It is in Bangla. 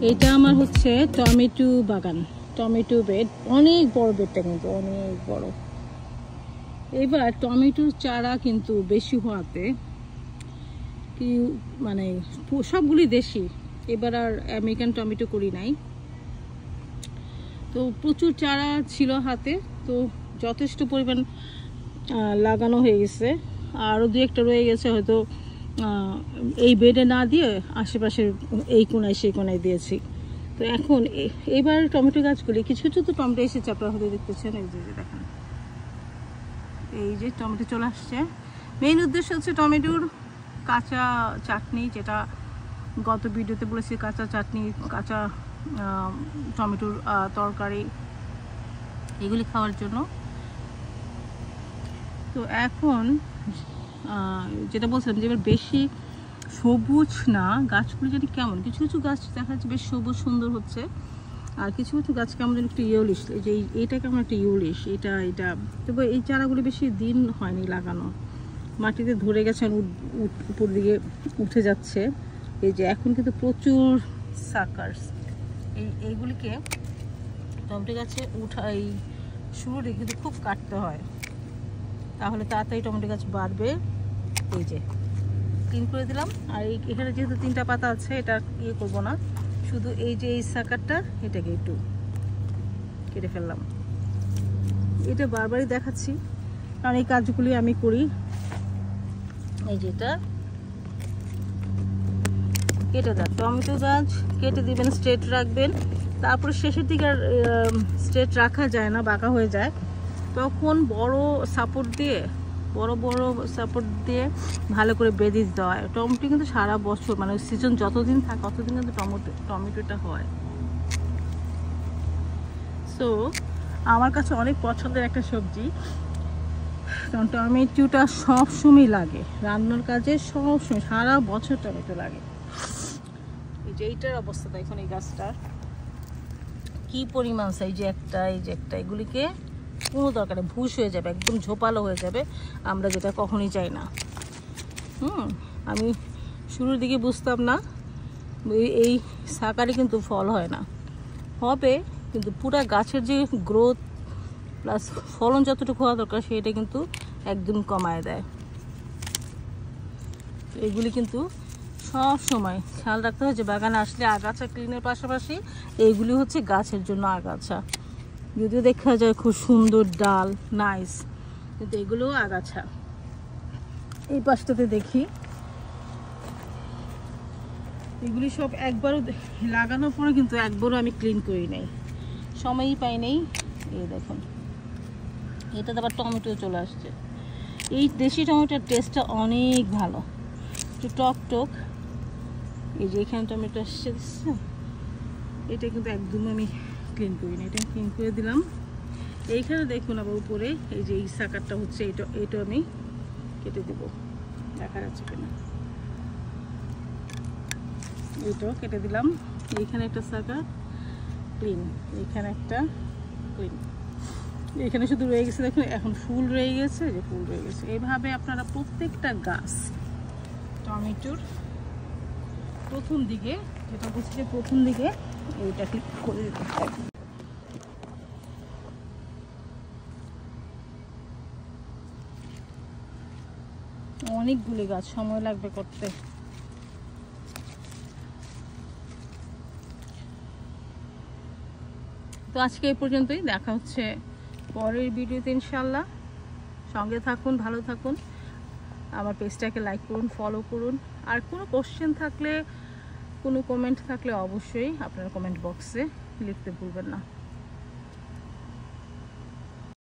এটা আমার হচ্ছে টমেটো বাগান, টমেটো বেড। অনেক বড় বেডটা, কিন্তু অনেক বড়। এবার টমেটোর চারা কিন্তু বেশি হওয়াতে কি মানে সবগুলি দেশি, এবার আর আমেরিকান টমেটো করি নাই। তো প্রচুর চারা ছিল হাতে, তো যথেষ্ট পরিমাণ লাগানো হয়ে গেছে। আরও দু একটা রয়ে গেছে, হয়তো এই বেডে না দিয়ে আশেপাশের এই কোনায় সেই কোনায় দিয়েছি। তো এখন এবার টমেটো গাছগুলি কিছু কিছু তো টমেটো এসেছে, আপনারা হয়তো দেখতেছেন। এই যে দেখেন, এই যে টমেটো চলে আসছে। মেইন উদ্দেশ্য হচ্ছে টমেটোর কাঁচা চাটনি, যেটা গত ভিডিওতে বলেছি, কাঁচা চাটনি, কাঁচা টমেটোর তরকারি, এগুলি খাওয়ার জন্য। তো এখন যেটা বলছিলাম যে এবার বেশি সবুজ না, গাছগুলো যদি কেমন, কিছু কিছু গাছ দেখা যাচ্ছে বেশ সবুজ সুন্দর হচ্ছে, আর কিছু কিছু গাছ কেমন যেন একটু ইয়েলিশ, যে এইটা কেমন একটা ইয়েলিশ, এটা তবে এই চারাগুলো বেশি দিন হয়নি লাগানো, মাটিতে ধরে গেছে, উপর দিকে উঠে যাচ্ছে। এই যে এখন কিন্তু প্রচুর সাকার্স, এইগুলিকে টমেটো গাছে উঠাই শুরুতে কিন্তু খুব কাটতে হয়, তাহলে তাড়াতাড়ি টমেটো গাছ বাড়বে। এই যে ক্লিন করে দিলাম। আর এখানে যেহেতু 3টা পাতা আছে, এটা ইয়ে করবো না, শুধু এই যে এই সাকারটা এটাকে একটু কেটে ফেললাম। এটা বারবারই দেখাচ্ছি, কারণ এই কাজগুলি আমি করি। এই যেটা কেটে দেন, টমেটো গাছ কেটে দিবেন, স্ট্রেট রাখবেন। তারপরে শেষের দিকে আর স্ট্রেট রাখা যায় না, বাঁকা হয়ে যায়, তখন বড় সাপোর্ট দিয়ে ভালো করে বেঁধে দিতে হয়। টমেটো কিন্তু সারা বছর, মানে সিজন যতদিন থাকে ততদিন কিন্তু টমেটোটা হয়। সো আমার কাছে অনেক পছন্দের একটা সবজি, কারণ টমেটোটা সবসময় লাগে রান্নার কাজে, সবসময় সারা বছর টমেটো লাগে। এই যে এইটার অবস্থা দেখুন, এই গাছটার কি পরিমাণ সাইজ, এই যে একটা এগুলিকে কোনো দরকারে ভুষ হয়ে যাবে, একদম ঝোপালো হয়ে যাবে, আমরা যেটা কখনই চাই না। আমি শুরুর দিকে বুঝতাম না, এই সাকারে কিন্তু ফল হয় না, হবে কিন্তু পুরা গাছের যে গ্রোথ প্লাস ফলন যতটুকু হওয়া দরকার সেটা কিন্তু একদম কমায় দেয়। এগুলি কিন্তু সব সময় খেয়াল রাখতে হয় যে বাগানে আসলে আগাছা ক্লিনের পাশাপাশি এইগুলি হচ্ছে গাছের জন্য আগাছা। যদিও দেখা যায় খুব সুন্দর ডাল, নাইস, কিন্তু এগুলোও আগাছা। এই পাশটাতে দেখি, এগুলি সব একবারও লাগানোর পরে কিন্তু একবারও আমি ক্লিন করি নাই, সময়ই পাই নেই। এই দেখুন, এটাতে আবার টমেটো চলে আসছে। এই দেশি টমেটোর টেস্টটা অনেক ভালো, একটু টক টক। এই যে এখানে টমেটো আসছে, এটা কিন্তু একদম আমি ক্লিন করি না, এটা ক্লিন করে দিলাম। এইখানে দেখুন আবার উপরে এই যে এই সাকারটা হচ্ছে, এটা আমি কেটে দেবো, দেখা যাচ্ছে কিনা, এইটাও কেটে দিলাম। এইখানে একটা সাকার ক্লিন, এইখানে একটা ক্লিন, এখানে শুধু রয়ে গেছে দেখুন, এখন ফুল রয়ে গেছে, যে ফুল রয়ে গেছে। এইভাবে আপনারা প্রত্যেকটা গাছ টমেটোর প্রথম দিকে, যেটা বলছি যে প্রথম দিকে এইটা ক্লিক করে দিতে হবে। অনেকগুলি গাছ, সময় লাগবে করতে। তো আজকে এই পর্যন্তই, দেখা হচ্ছে পরের ভিডিওতে ইনশাল্লাহ। সঙ্গে থাকুন, ভালো থাকুন, আমার পেজটাকে লাইক করুন, ফলো করুন। আর কোনো কোশ্চেন থাকলে, কোনো কমেন্ট থাকলে অবশ্যই আপনারা কমেন্ট বক্সে লিখতে ভুলবেন না।